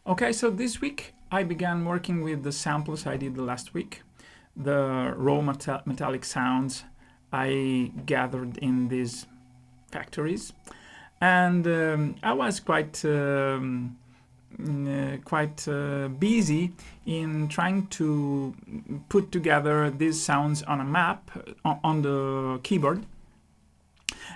Okay, so this week I began working with the samples I did the last week, the raw metallic sounds I gathered in these factories, and I was quite busy in trying to put together these sounds on a map on the keyboard.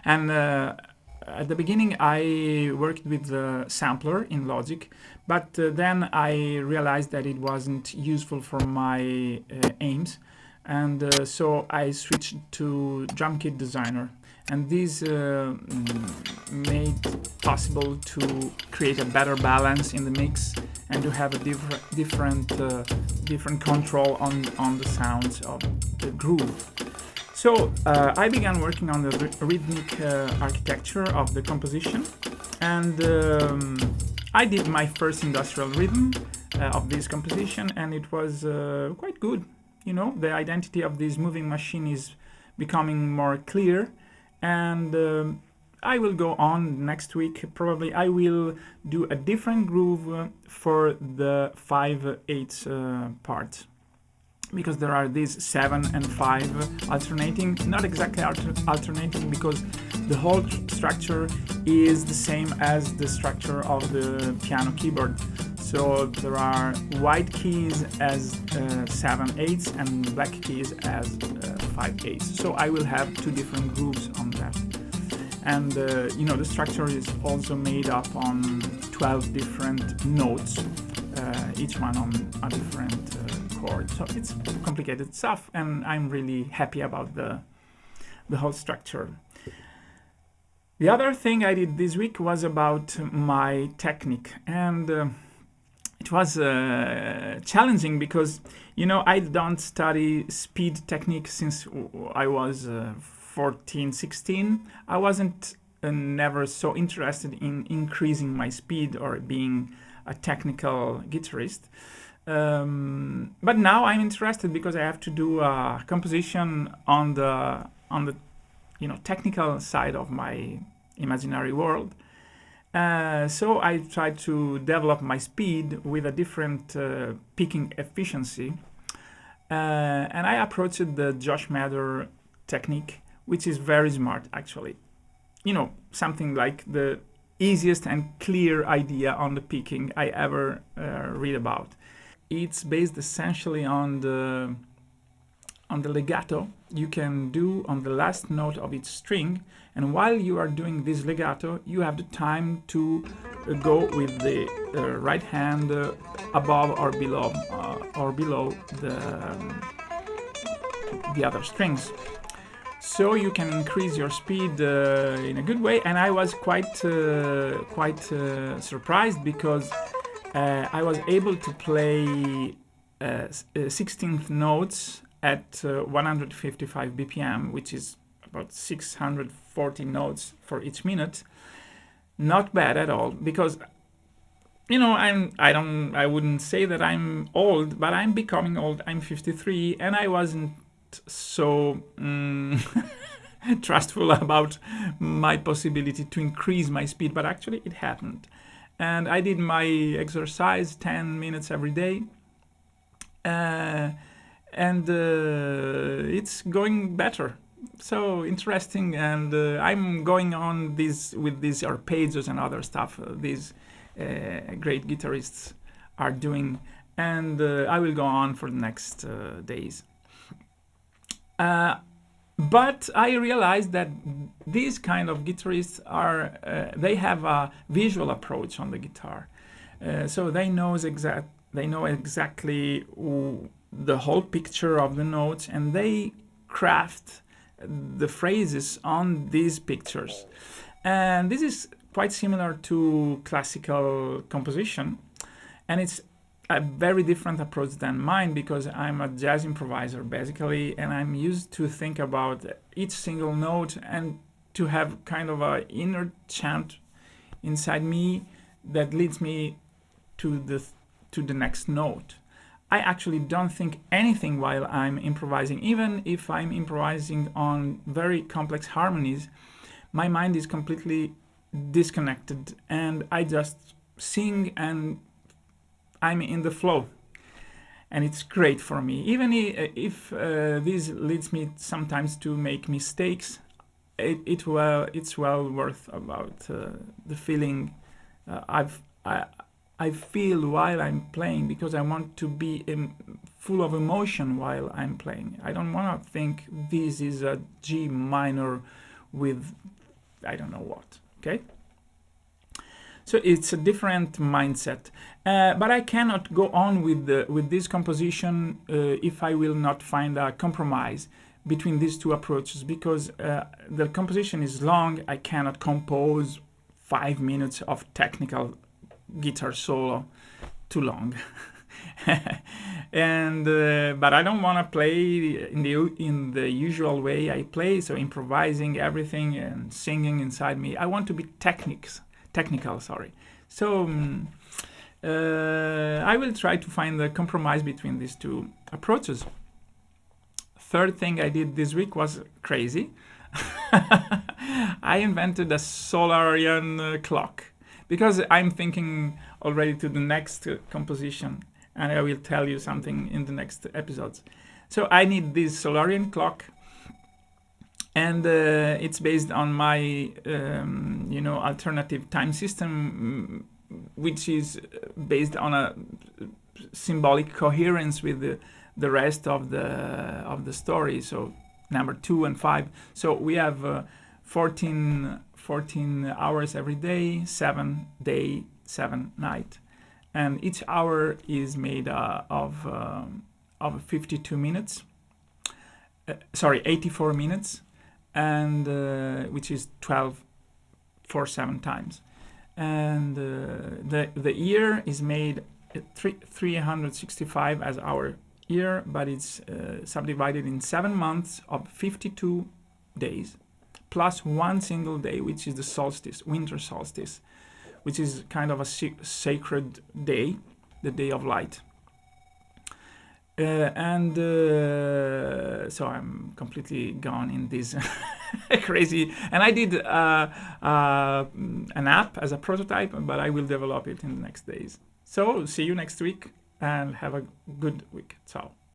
And at the beginning, I worked with the sampler in Logic, but then I realized that it wasn't useful for my aims, and so I switched to Drum Kit Designer. And this made possible to create a better balance in the mix and to have a different control on the sounds of the groove. So I began working on the rhythmic architecture of the composition, and I did my first industrial rhythm of this composition, and it was quite good. You know, the identity of this moving machine is becoming more clear, and I will go on next week. Probably I will do a different groove for the 5/8 part, because there are these 7 and 5 alternating, not exactly alternating, because the whole structure is the same as the structure of the piano keyboard. So there are white keys as 7/8 and black keys as 5/8. So I will have 2 different grooves on that. And the structure is also made up on 12 different notes, each one on a different chord. So it's complicated stuff, and I'm really happy about the whole structure. The other thing I did this week was about my technique, and it was challenging because, I don't study speed technique since I was 14, 16. I wasn't never so interested in increasing my speed or being a technical guitarist. But now I'm interested because I have to do a composition on the technical side of my imaginary world. So I try to develop my speed with a different picking efficiency, and I approached the Josh Mather technique, which is very smart actually. Something like the easiest and clear idea on the picking I ever read about. It's based essentially on the legato you can do on the last note of each string, and while you are doing this legato, you have the time to go with the right hand above or below the other strings. So you can increase your speed in a good way, and I was quite surprised because I was able to play 16th notes at 155 BPM, which is about 640 notes for each minute. Not bad at all, because I wouldn't say that I'm old, but I'm becoming old. I'm 53, and I wasn't so trustful about my possibility to increase my speed, but actually it happened. And I did my exercise 10 minutes every day, and it's going better. So interesting, and I'm going on with these arpeggios and other stuff these great guitarists are doing, and I will go on for the next days. But I realized that these kind of guitarists they have a visual approach on the guitar, so they know exactly the whole picture of the notes, and they craft the phrases on these pictures. And this is quite similar to classical composition, and it's a very different approach than mine, because I'm a jazz improviser basically, and I'm used to think about each single note and to have kind of an inner chant inside me that leads me to the next note. I actually don't think anything while I'm improvising. Even if I'm improvising on very complex harmonies, my mind is completely disconnected, and I just sing and I'm in the flow, and it's great for me. Even if this leads me sometimes to make mistakes, it's well worth about the feeling I feel while I'm playing, because I want to be full of emotion while I'm playing. I don't want to think this is a G minor with I don't know what. Okay. So it's a different mindset, but I cannot go on with this composition if I will not find a compromise between these two approaches, because the composition is long. I cannot compose 5 minutes of technical guitar solo, too long. And but I don't want to play in the usual way I play, so improvising everything and singing inside me. I want to be technical, sorry. So I will try to find the compromise between these two approaches. Third thing I did this week was crazy. I invented a Solarian clock, because I'm thinking already to the next composition, and I will tell you something in the next episodes. So I need this Solarian clock, and it's based on my alternative time system, which is based on a symbolic coherence with the rest of the story. So number 2 and 5. So we have 14 hours every day, 7 day, 7 night, and each hour is made of 52 minutes. 84 minutes, and which is 12 for 7 times. And the year is made 365 as our year, but it's subdivided in 7 months of 52 days, plus 1 single day, which is the solstice, winter solstice, which is kind of a sacred day, the day of light. So I'm completely gone in this crazy. And I did an app as a prototype, but I will develop it in the next days. So see you next week, and have a good week. Ciao.